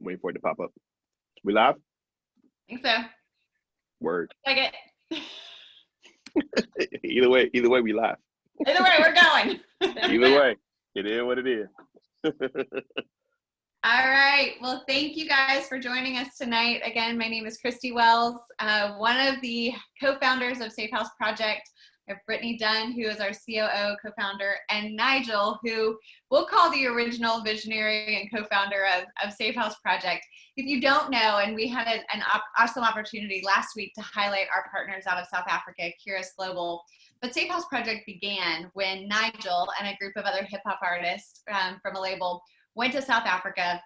Waiting for it to pop up. We live? I think so. Word. Like it. Either way, we live. Either way, we're going. Either way, it is what it is. All right. Well, thank you guys for joining us tonight. Again, my name is Christy Wells, one of the co-founders of Safe House Project. I have Brittany Dunn, who is our COO co-founder, and Nigel, who we'll call the original visionary and co-founder of Safe House Project. If you don't know, and we had an awesome opportunity last week to highlight our partners out of South Africa, Curious Global. But Safe House Project began when Nigel and a group of other hip hop artists from a label went to South Africa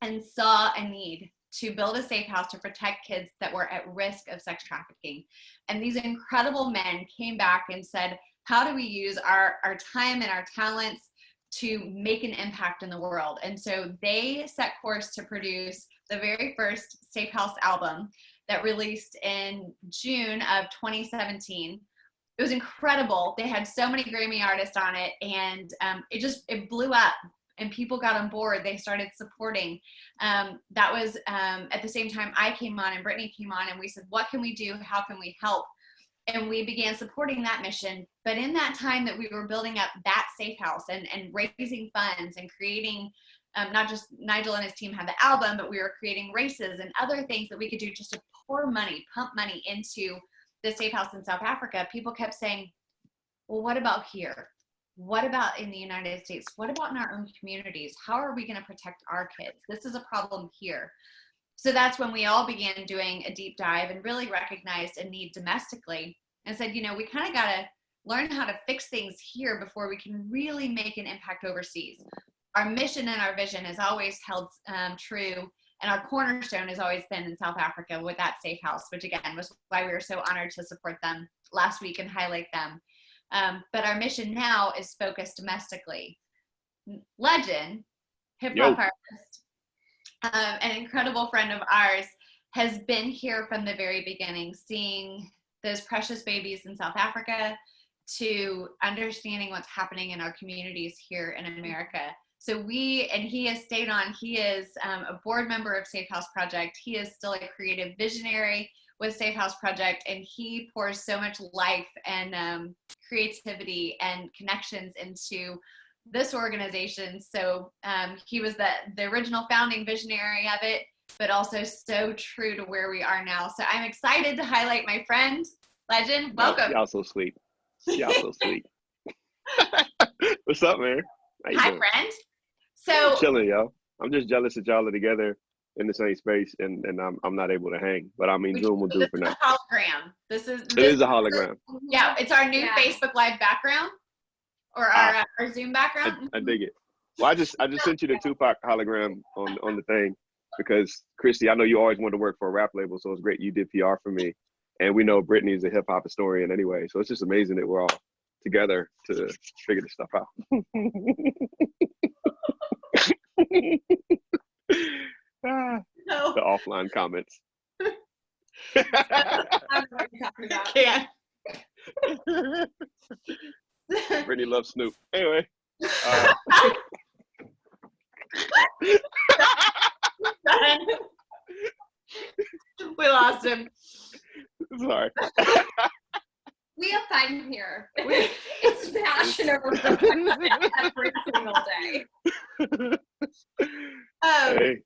and saw a need to build a safe house to protect kids that were at risk of sex trafficking. And these incredible men came back and said, how do we use our time and our talents to make an impact in the world? And so they set course to produce the very first Safe House album that released in June of 2017. It was incredible. They had so many Grammy artists on it, and it blew up. And people got on board. They started supporting. That was at the same time I came on and Brittany came on, and we said, what can we do? How can we help? And we began supporting that mission. But in that time that we were building up that safe house and raising funds and creating, not just Nigel and his team had the album, but we were creating races and other things that we could do just to pump money into the safe house in South Africa. People kept saying, well, what about here? What about in the United States? What about in our own communities? How are we going to protect our kids? This is a problem here. So that's when we all began doing a deep dive and really recognized a need domestically and said, we kind of got to learn how to fix things here before we can really make an impact overseas. Our mission and our vision has always held true, and our cornerstone has always been in South Africa with that safe house, which again was why we were so honored to support them last week and highlight them. But our mission now is focused domestically. Legin, hip hop artist, an incredible friend of ours, has been here from the very beginning, seeing those precious babies in South Africa to understanding what's happening in our communities here in America. So he has stayed on. He is a board member of Safe House Project. He is still a creative visionary with Safe House Project, and he pours so much life and creativity and connections into this organization. So he was the original founding visionary of it, but also so true to where we are now. So I'm excited to highlight my friend, Legin. Welcome. Y'all so sweet. Y'all so sweet. What's up, man? Hi, doing? Friend. So chilling, y'all. I'm just jealous that y'all are together in the same space, and I'm not able to hang. But I mean, Zoom will do for now. This is a hologram. This is a hologram. Yeah, it's our new Facebook Live background, or our Zoom background. I dig it. Well, I just sent you the Tupac hologram on the thing because Christy, I know you always wanted to work for a rap label, so it's great you did PR for me, and we know Brittany is a hip hop historian anyway, so it's just amazing that we're all together to figure this stuff out. No. The offline comments. Can't. Brittany loves Snoop. Anyway. We lost him. Sorry. We have fun here. It's passion over every single day. Hey.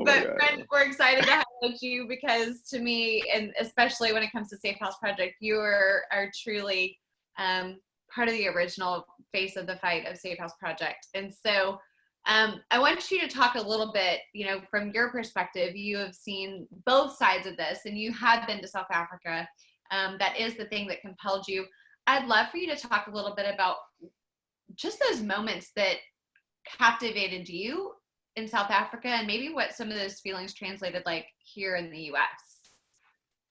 But friend, we're excited to highlight you because to me, and especially when it comes to Safe House Project, you are truly part of the original face of the fight of Safe House Project. And so I want you to talk a little bit, from your perspective. You have seen both sides of this, and you had been to South Africa. That is the thing that compelled you. I'd love for you to talk a little bit about just those moments that captivated you in South Africa, and maybe what some of those feelings translated like here in the US.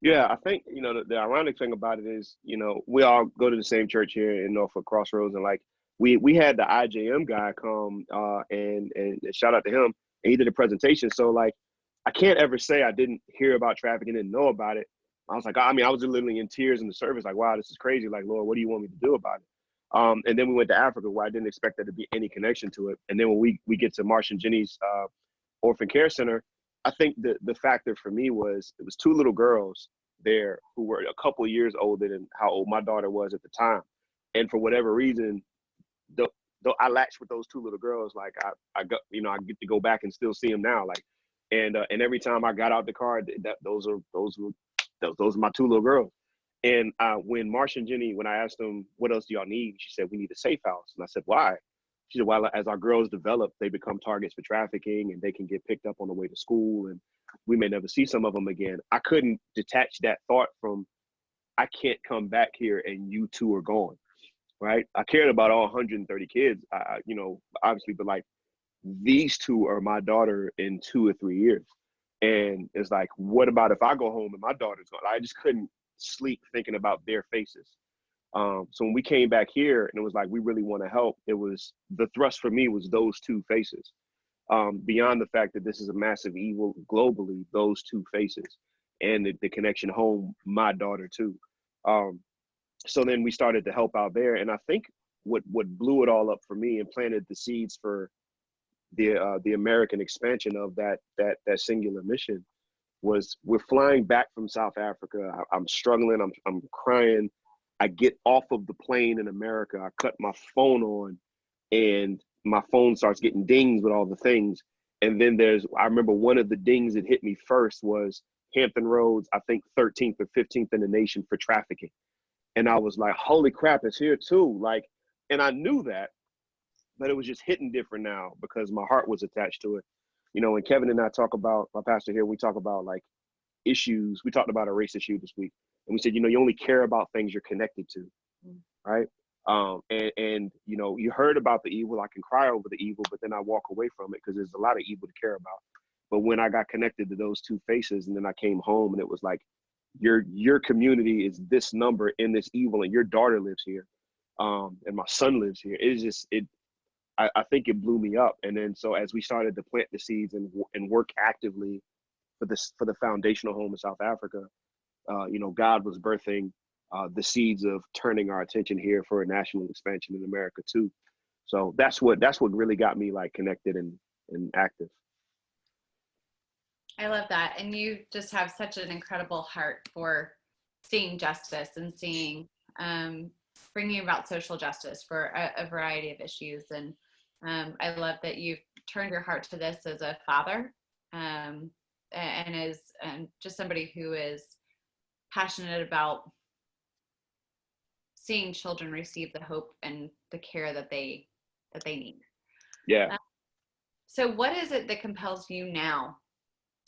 Yeah, I think, the ironic thing about it is, we all go to the same church here in Norfolk Crossroads, and like we had the IJM guy come and shout out to him, and he did a presentation. So like, I can't ever say I didn't hear about trafficking and know about it. I was like, I was literally in tears in the service, like, wow, this is crazy. Like, Lord, what do you want me to do about it? And then we went to Africa, where I didn't expect there to be any connection to it. And then when we get to Marsh and Jenny's orphan care center, I think the factor for me was it was two little girls there who were a couple of years older than how old my daughter was at the time. And for whatever reason, though I latched with those two little girls, like I got, you know, I get to go back and still see them now. Like, and every time I got out the car, those are my two little girls. And when Marsha and Jenny, when I asked them, what else do y'all need? She said, we need a safe house. And I said, why? She said, well, as our girls develop, they become targets for trafficking and they can get picked up on the way to school and we may never see some of them again. I couldn't detach that thought from, I can't come back here and you two are gone, right? I cared about all 130 kids, you know, obviously, but like these two are my daughter in 2 or 3 years. And it's like, what about if I go home and my daughter's gone? I just couldn't sleep thinking about their faces. So when we came back here and it was like, we really want to help, it was, the thrust for me was those two faces. Beyond the fact that this is a massive evil globally, those two faces and the connection home, my daughter too. So then we started to help out there. And I think what blew it all up for me and planted the seeds for the American expansion of that singular mission was, we're flying back from South Africa. I'm struggling, I'm crying. I get off of the plane in America. I cut my phone on and my phone starts getting dings with all the things. And then I remember one of the dings that hit me first was Hampton Roads, I think 13th or 15th in the nation for trafficking. And I was like, holy crap, it's here too. Like, and I knew that, but it was just hitting different now because my heart was attached to it. You know, when Kevin and I talk about, my pastor here, we talk about like issues. We talked about a race issue this week. And we said, you know, you only care about things you're connected to, right? And you know, you heard about the evil. I can cry over the evil, but then I walk away from it because there's a lot of evil to care about. But when I got connected to those two faces, and then I came home, and it was like, your community is this number in this evil, and your daughter lives here, and my son lives here. It's just I think it blew me up. And then so as we started to plant the seeds and work actively for the foundational home in South Africa, you know, God was birthing the seeds of turning our attention here for a national expansion in America too. So that's what really got me like connected and active. I love that. And you just have such an incredible heart for seeing justice and seeing, bringing about social justice for a variety of issues. And I love that you've turned your heart to this as a father, and as just somebody who is passionate about seeing children receive the hope and the care that they need. Yeah. So what is it that compels you now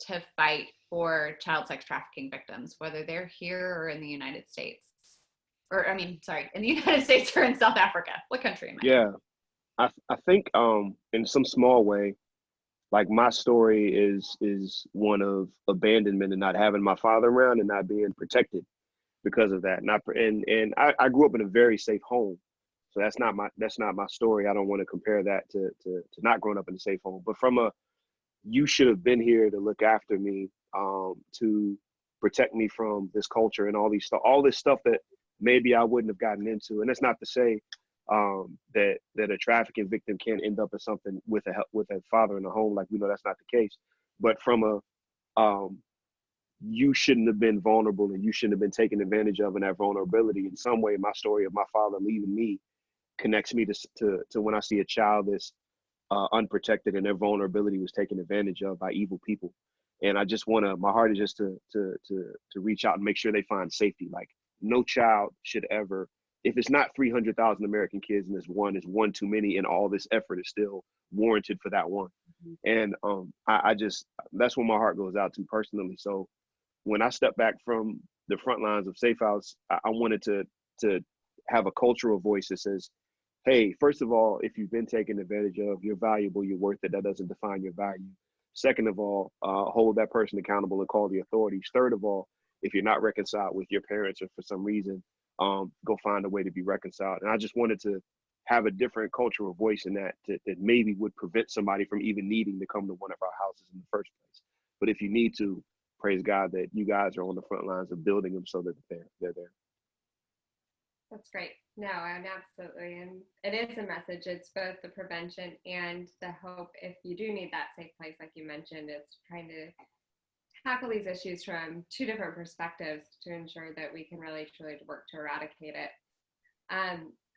to fight for child sex trafficking victims, whether they're here or in the United States? Or, I mean, sorry, in the United States or in South Africa? What country am I in? Yeah. I think in some small way, like my story is one of abandonment and not having my father around and not being protected because of that. And I grew up in a very safe home. So that's not my story. I don't want to compare that to not growing up in a safe home. But from you should have been here to look after me, to protect me from this culture and all this stuff that maybe I wouldn't have gotten into. And that's not to say that a trafficking victim can't end up as something with a father in the home. Like, we know that's not the case. But from you shouldn't have been vulnerable and you shouldn't have been taken advantage of in that vulnerability. In some way, my story of my father leaving me connects me to when I see a child that's unprotected and their vulnerability was taken advantage of by evil people. And I just my heart is just to reach out and make sure they find safety. Like, no child should ever, if it's not 300,000 American kids and there's one too many, and all this effort is still warranted for that one. And I just, that's where my heart goes out to personally. So when I stepped back from the front lines of Safe House, I wanted to have a cultural voice that says, hey, first of all, if you've been taken advantage of, you're valuable, you're worth it. That doesn't define your value. Second of all, hold that person accountable and call the authorities. Third of all, if you're not reconciled with your parents or for some reason, go find a way to be reconciled. And I just wanted to have a different cultural voice in that maybe would prevent somebody from even needing to come to one of our houses in the first place. But if you need to, praise God that you guys are on the front lines of building them so that they're there. That's great. No, and absolutely. And it is a message. It's both the prevention and the hope. If you do need that safe place, like you mentioned, it's trying to tackle these issues from two different perspectives to ensure that we can really truly work to eradicate it.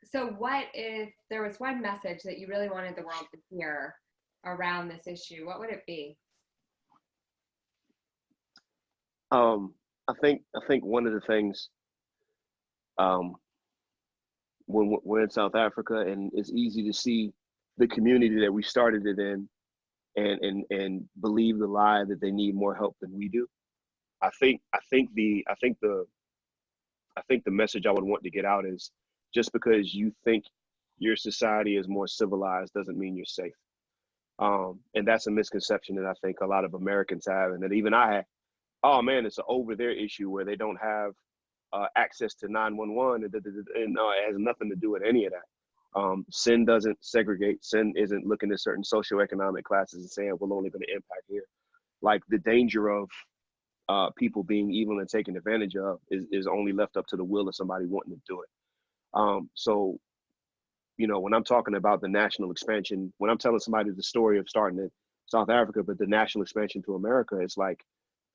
So what if there was one message that you really wanted the world to hear around this issue? What would it be? I think one of the things, um, when we're in South Africa, and it's easy to see the community that we started it in, and believe the lie that they need more help than we do. I think the message I would want to get out is, just because you think your society is more civilized doesn't mean you're safe. And that's a misconception that I think a lot of Americans have, and that even I had. Oh man, it's an over there issue where they don't have access to 911, and it has nothing to do with any of that. Sin doesn't segregate. Sin isn't looking at certain socioeconomic classes and saying we're only going to impact here. Like, the danger of people being evil and taken advantage of is only left up to the will of somebody wanting to do it. So, when I'm talking about the national expansion, when I'm telling somebody the story of starting in South Africa, but the national expansion to America, it's like,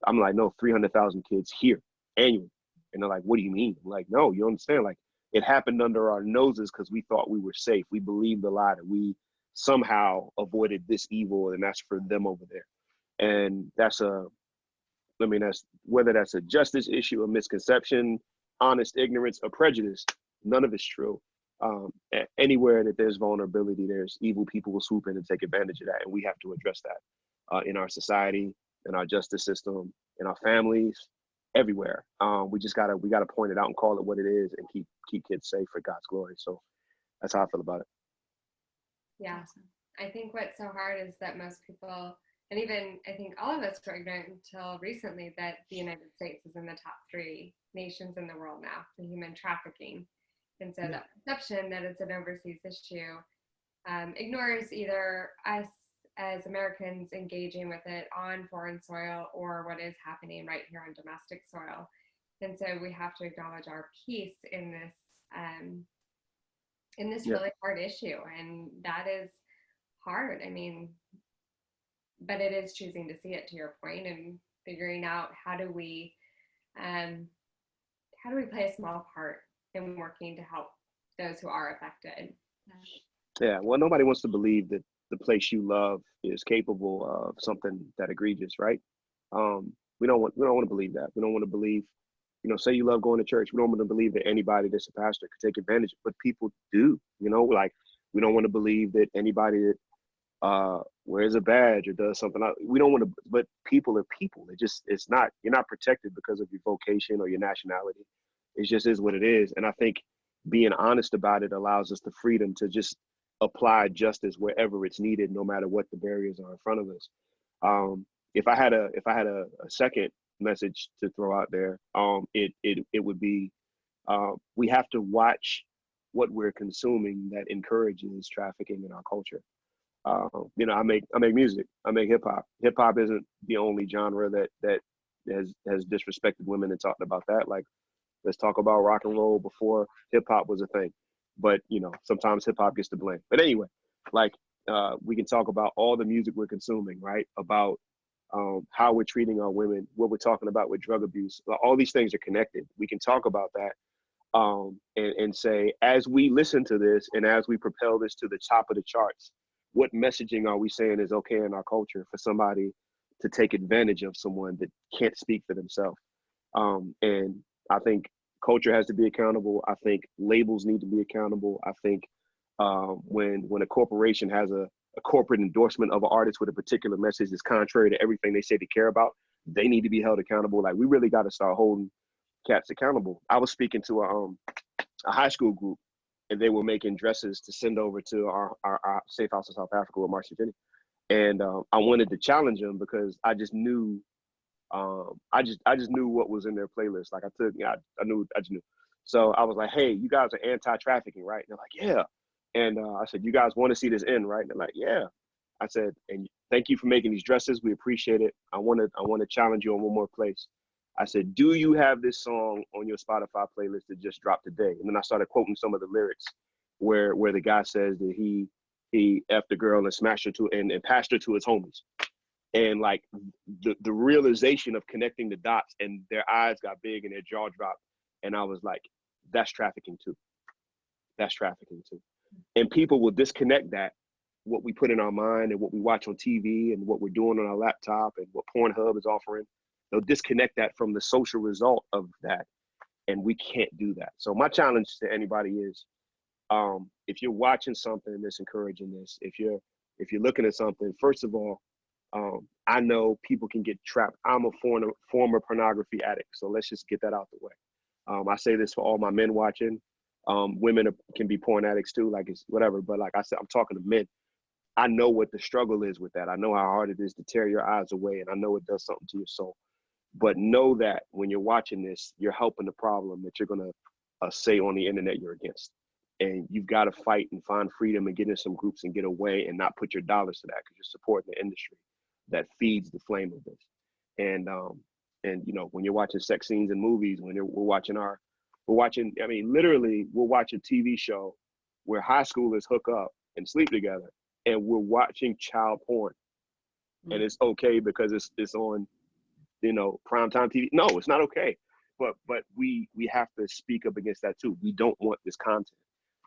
I'm like, no, 300,000 kids here annually. And they're like, what do you mean? I'm like, no, you understand? Like, it happened under our noses because we thought we were safe. We believed the lie that we somehow avoided this evil, and that's for them over there. And that's whether that's a justice issue, a misconception, honest ignorance, or prejudice, none of it's true. Anywhere that there's vulnerability, there's evil people will swoop in and take advantage of that. And we have to address that in our society, in our justice system, in our families, everywhere. We gotta point it out and call it what it is, and keep kids safe for God's glory. So that's how I feel about it. Yeah. I think what's so hard is that most people, and even I think all of us were ignorant until recently, that the United States is in the top 3 nations in the world now for human trafficking. And so that perception that it's an overseas issue ignores either us as Americans engaging with it on foreign soil, or what is happening right here on domestic soil. And so we have to acknowledge our piece in this Yeah. really hard issue. And that is hard. I mean, but it is choosing to see it, to your point, and figuring out how do we play a small part in working to help those who are affected. Yeah. Well, nobody wants to believe that the place you love is capable of something that egregious, right? We don't want to believe that. We don't want to believe, say you love going to church. We don't want to believe that anybody that's a pastor could take advantage, but people do. Like, we don't want to believe that anybody that wears a badge or does something. We don't want to, but people are people. You're not protected because of your vocation or your nationality. It just is what it is. And I think being honest about it allows us the freedom to just apply justice wherever it's needed, no matter what the barriers are in front of us. If I had a second message to throw out there, it would be, we have to watch what we're consuming that encourages trafficking in our culture. I make music. I make hip hop. Hip hop isn't the only genre that has disrespected women and talked about that. Like, let's talk about rock and roll before hip hop was a thing. But sometimes hip hop gets the blame. But anyway, like, we can talk about all the music we're consuming, right? About how we're treating our women, what we're talking about with drug abuse. All these things are connected. We can talk about that, and say, as we listen to this and as we propel this to the top of the charts, what messaging are we saying is okay in our culture for somebody to take advantage of someone that can't speak for themselves? And I think culture has to be accountable. I think labels need to be accountable. I think when a corporation has a corporate endorsement of an artist with a particular message that's contrary to everything they say they care about, they need to be held accountable. Like, we really got to start holding cats accountable. I was speaking to a high school group, and they were making dresses to send over to our safe house in South Africa with Marcia Jenny. And I wanted to challenge them because I just knew, I just knew what was in their playlist. Like, I just knew. So I was like, hey, you guys are anti-trafficking, right? And they're like, yeah. And I said, you guys want to see this end, right? And they're like, yeah. I said, and thank you for making these dresses. We appreciate it. I want to challenge you on one more place. I said, do you have this song on your Spotify playlist that just dropped today? And then I started quoting some of the lyrics where the guy says that he effed the girl and smashed her and passed her to his homies. And like the realization of connecting the dots, and their eyes got big and their jaw dropped. And I was like, that's trafficking too. That's trafficking too. And people will disconnect that, what we put in our mind and what we watch on TV and what we're doing on our laptop and what Pornhub is offering. They'll disconnect that from the social result of that. And we can't do that. So my challenge to anybody is, if you're watching something that's encouraging this, if you're looking at something, first of all, I know people can get trapped. I'm a former pornography addict, so let's just get that out the way. I say this for all my men watching. Women can be porn addicts too, like it's whatever. But like I said, I'm talking to men. I know what the struggle is with that. I know how hard it is to tear your eyes away, and I know it does something to your soul. But know that when you're watching this, you're helping the problem that you're gonna say on the internet you're against. And you've got to fight and find freedom and get in some groups and get away and not put your dollars to that, because you're supporting the industry that feeds the flame of this. And you know, when you're watching sex scenes in movies, when we're watching, I mean, literally, we'll watch a TV show where high schoolers hook up and sleep together, and we're watching child porn, and it's okay because it's on, you know, primetime TV. No, it's not okay. But we have to speak up against that too. We don't want this content.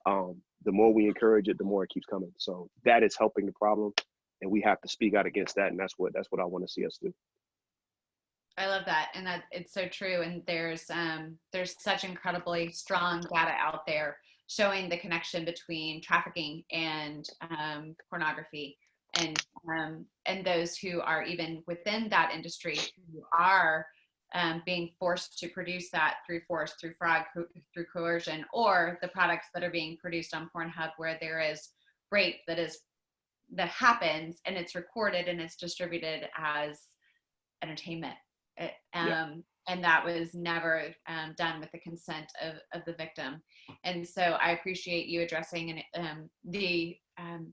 The more we encourage it, the more it keeps coming. So that is helping the problem, and we have to speak out against that. And that's what I want to see us do. I love that, and that it's so true. And there's such incredibly strong data out there showing the connection between trafficking and pornography, and those who are even within that industry who are being forced to produce that through force, through fraud, through coercion, or the products that are being produced on Pornhub where there is rape that happens and it's recorded and it's distributed as entertainment. And that was never done with the consent of the victim. And so I appreciate you addressing the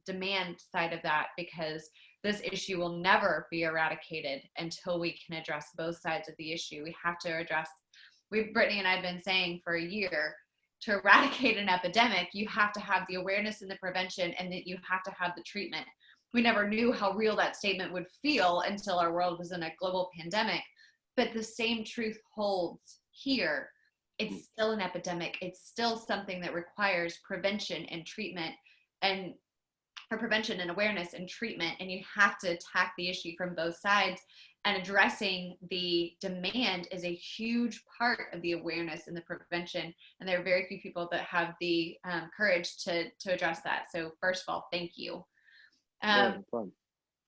demand side of that, because this issue will never be eradicated until we can address both sides of the issue. We have to address, Brittany and I have been saying for a year, to eradicate an epidemic, you have to have the awareness and the prevention, and that you have to have the treatment. We never knew how real that statement would feel until our world was in a global pandemic. But the same truth holds here. It's still an epidemic. It's still something that requires prevention and treatment, and for prevention and awareness and treatment. And you have to attack the issue from both sides. And addressing the demand is a huge part of the awareness and the prevention. And there are very few people that have the courage to address that. So first of all, thank you.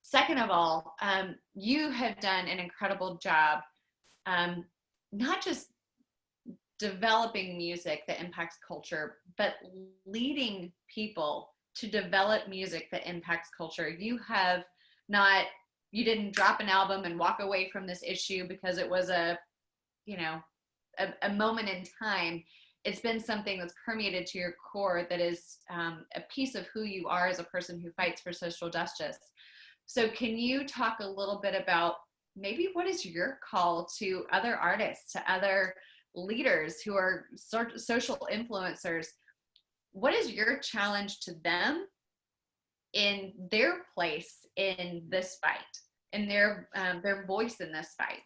Second of all, you have done an incredible job, not just developing music that impacts culture, but leading people to develop music that impacts culture. You didn't drop an album and walk away from this issue because it was a moment in time. It's been something that's permeated to your core, that is a piece of who you are as a person who fights for social justice. So can you talk a little bit about maybe what is your call to other artists, to other leaders who are social influencers? What is your challenge to them in their place in this fight, in their voice in this fight?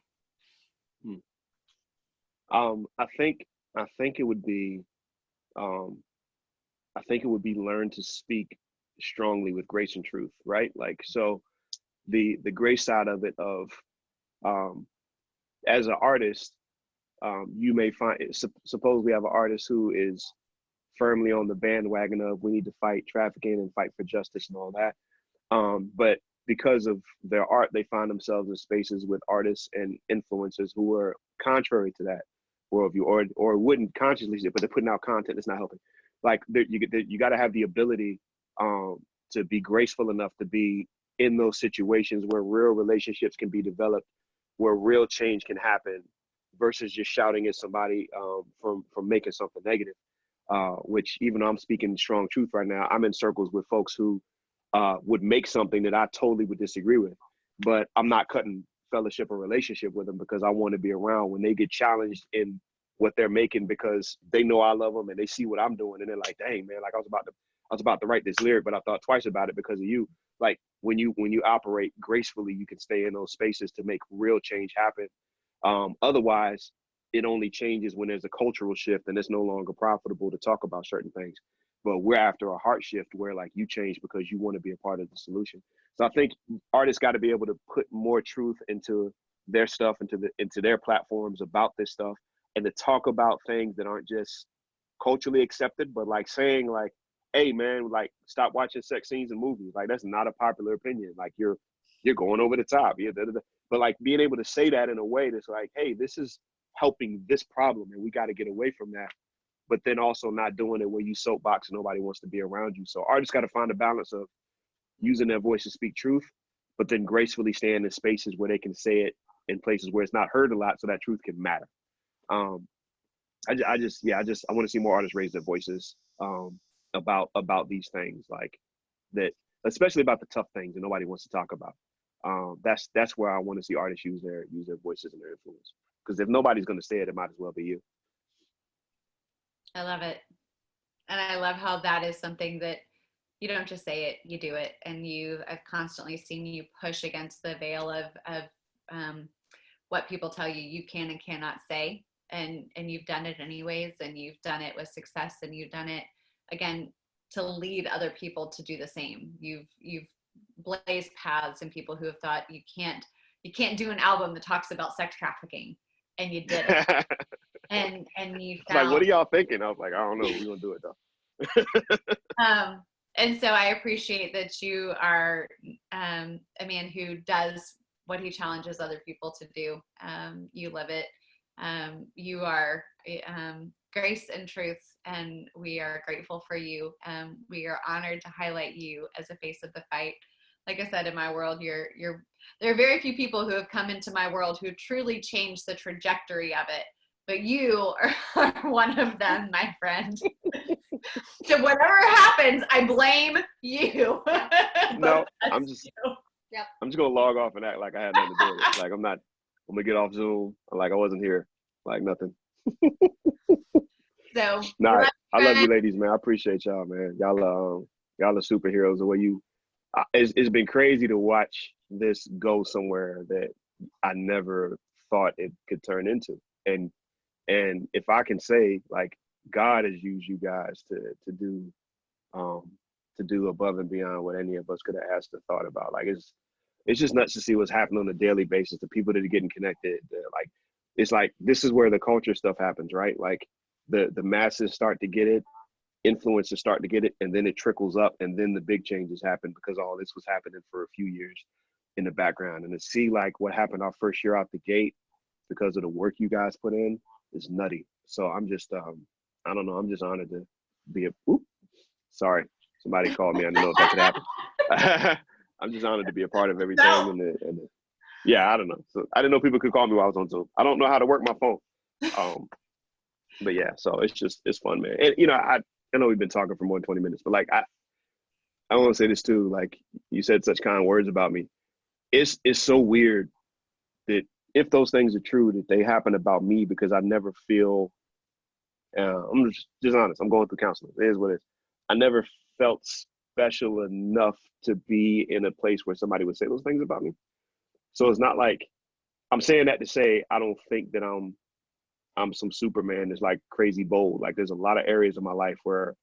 I think it would be learn to speak strongly with grace and truth, right? Like, so the grace side of it, of as an artist, you may find, suppose we have an artist who is firmly on the bandwagon of we need to fight trafficking and fight for justice and all that. But because of their art, they find themselves in spaces with artists and influencers who are contrary to that worldview, or wouldn't consciously, but they're putting out content that's not helping. Like, you got to have the ability to be graceful enough to be in those situations where real relationships can be developed, where real change can happen, versus just shouting at somebody from making something negative. Which, even though I'm speaking strong truth right now, I'm in circles with folks who would make something that I totally would disagree with, but I'm not cutting fellowship or relationship with them because I want to be around when they get challenged in what they're making because they know I love them and they see what I'm doing and they're like, dang man, like I was about to write this lyric, but I thought twice about it because of you. Like when you operate gracefully, you can stay in those spaces to make real change happen. Otherwise, it only changes when there's a cultural shift and it's no longer profitable to talk about certain things. But we're after a heart shift where like you change because you want to be a part of the solution. So I think artists got to be able to put more truth into their stuff, into their platforms about this stuff, and to talk about things that aren't just culturally accepted, but like saying like, hey man, like stop watching sex scenes in movies. Like that's not a popular opinion. Like you're going over the top. Yeah, but like being able to say that in a way that's like, hey, this is helping this problem and we got to get away from that. But then also not doing it where you soapbox and nobody wants to be around you. So artists got to find a balance of using their voice to speak truth, but then gracefully staying in spaces where they can say it in places where it's not heard a lot so that truth can matter. I want to see more artists raise their voices about these things like that, especially about the tough things that nobody wants to talk about. That's where I want to see artists use their voices and their influence. Because if nobody's going to say it, it might as well be you. I love it. And I love how that is something that you don't just say it, you do it. And I've constantly seen you push against the veil of what people tell you you can and cannot say. And you've done it anyways, and you've done it with success, and you've done it, again, to lead other people to do the same. You've blazed paths and people who have thought you can't do an album that talks about sex trafficking, and you did it. and you found, like, what are y'all thinking? I was like, I don't know, we're gonna do it though. And so I appreciate that you are a man who does what he challenges other people to do. You live it. You are grace and truth, and we are grateful for you. We are honored to highlight you as a face of the fight. Like I said, in my world, there are very few people who have come into my world who truly changed the trajectory of it. But you are one of them, my friend. So whatever happens, I blame you. No, I'm just gonna log off and act like I had nothing to do with it. Like I'm gonna get off Zoom like I wasn't here, like nothing. So nah, I love you ladies, man. I appreciate y'all, man. Y'all are superheroes. The way it's been crazy to watch this go somewhere that I never thought it could turn into. And if I can say, like, God has used you guys to do above and beyond what any of us could have asked or thought about. Like it's just nuts to see what's happening on a daily basis. The people that are getting connected, like it's like this is where the culture stuff happens, right? Like the masses start to get it, influencers start to get it, and then it trickles up, and then the big changes happen because all this was happening for a few years in the background. And to see like what happened our first year out the gate because of the work you guys put in is nutty. So I'm just I don't know, I'm just honored to be sorry, somebody called me. I didn't know if that could happen. I'm just honored to be a part of everything. No. And yeah, I don't know. So I didn't know people could call me while I was on Zoom. I don't know how to work my phone. But yeah, so it's fun, man. And you know, I know we've been talking for more than 20 minutes, but like I want to say this too. Like you said such kind words about me. It's so weird that if those things are true, that they happen about me because I never feel. I'm just honest. I'm going through counseling. It is what it is. I never felt special enough to be in a place where somebody would say those things about me. So it's not like I'm saying that to say I don't think that I'm some Superman that's like crazy bold. Like there's a lot of areas of my life where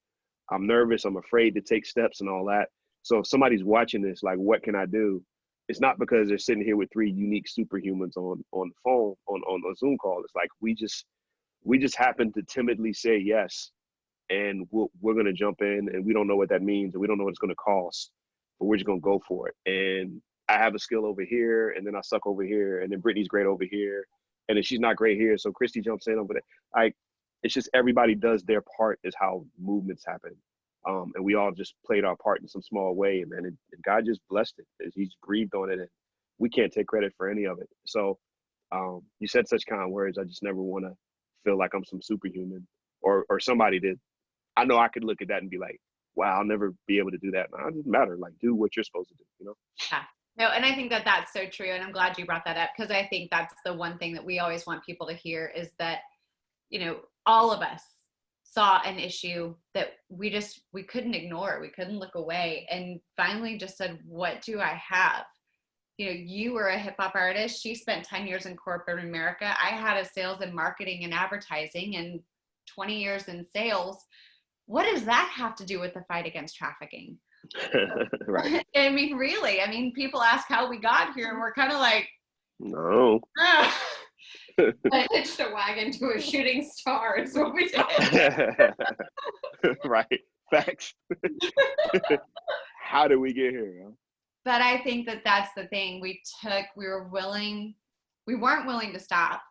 I'm nervous, I'm afraid to take steps and all that. So if somebody's watching this, like what can I do? It's not because they're sitting here with three unique superhumans on the phone on a Zoom call. It's like we just happen to timidly say yes, and we're gonna jump in, and we don't know what that means, and we don't know what it's gonna cost, but we're just gonna go for it. And I have a skill over here, and then I suck over here, and then Brittany's great over here, and then she's not great here, so Christy jumps in over there. Like it's just everybody does their part is how movements happen. And we all just played our part in some small way, and man, and God just blessed it. He's breathed on it, and we can't take credit for any of it. So you said such kind words. I just never want to feel like I'm some superhuman or somebody did. I know I could look at that and be like, wow, I'll never be able to do that. No, it doesn't matter. Like, do what you're supposed to do, you know? Yeah. No, and I think that that's so true. And I'm glad you brought that up, because I think that's the one thing that we always want people to hear is that, all of us saw an issue that we couldn't ignore. We couldn't look away, and finally just said, what do I have? You were a hip hop artist. She spent 10 years in corporate America. I had a sales and marketing and advertising and 20 years in sales. What does that have to do with the fight against trafficking? Right. I mean, really, people ask how we got here, and we're kind of like, No. I hitched a wagon to a shooting star is what we did. Right. Facts. How did we get here? Huh? But I think that that's the thing. We weren't willing to stop.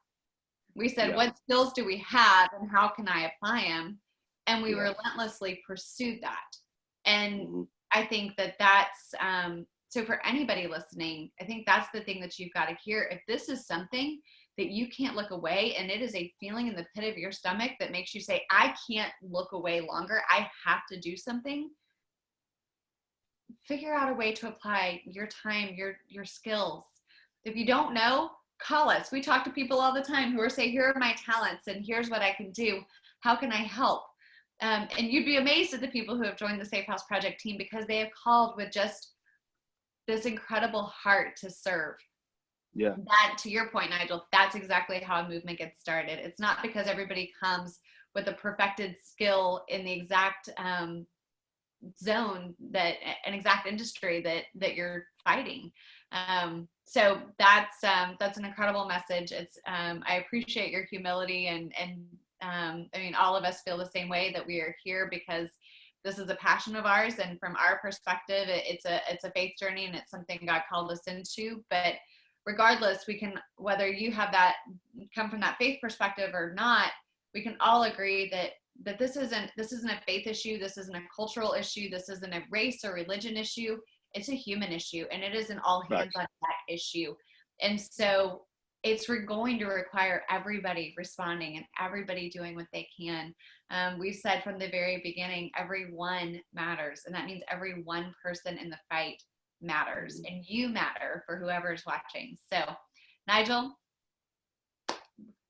We said, what skills do we have and how can I apply them? And we relentlessly pursued that. And I think that that's, so for anybody listening, I think that's the thing that you've got to hear. If this is something that you can't look away, and it is a feeling in the pit of your stomach that makes you say, I can't look away longer, I have to do something, figure out a way to apply your time, your skills. If you don't know, call us. We talk to people all the time who are saying, here are my talents and here's what I can do. How can I help? And you'd be amazed at the people who have joined the Safe House Project team, because they have called with just this incredible heart to serve. Yeah. That, to your point, Nigel, that's exactly how a movement gets started. It's not because everybody comes with a perfected skill in the exact zone, that an exact industry that you're fighting. So that's an incredible message. It's I appreciate your humility, and all of us feel the same way, that we are here because this is a passion of ours, and from our perspective, it's a faith journey, and it's something God called us into. But regardless, we can, whether you have that come from that faith perspective or not, we can all agree that this isn't a faith issue, this isn't a cultural issue, this isn't a race or religion issue. It's a human issue, and it is an all hands on deck issue. And so it's going to require everybody responding and everybody doing what they can. We've said from the very beginning, everyone matters, and that means every one person in the fight matters, and you matter for whoever's watching. So, Nigel,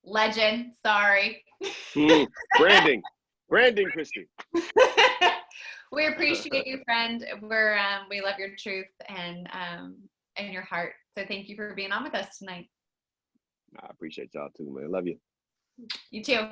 Legin, sorry. Branding, Christy. We appreciate you, friend. We love your truth and your heart. So thank you for being on with us tonight. I appreciate y'all too, man. Love you. You too.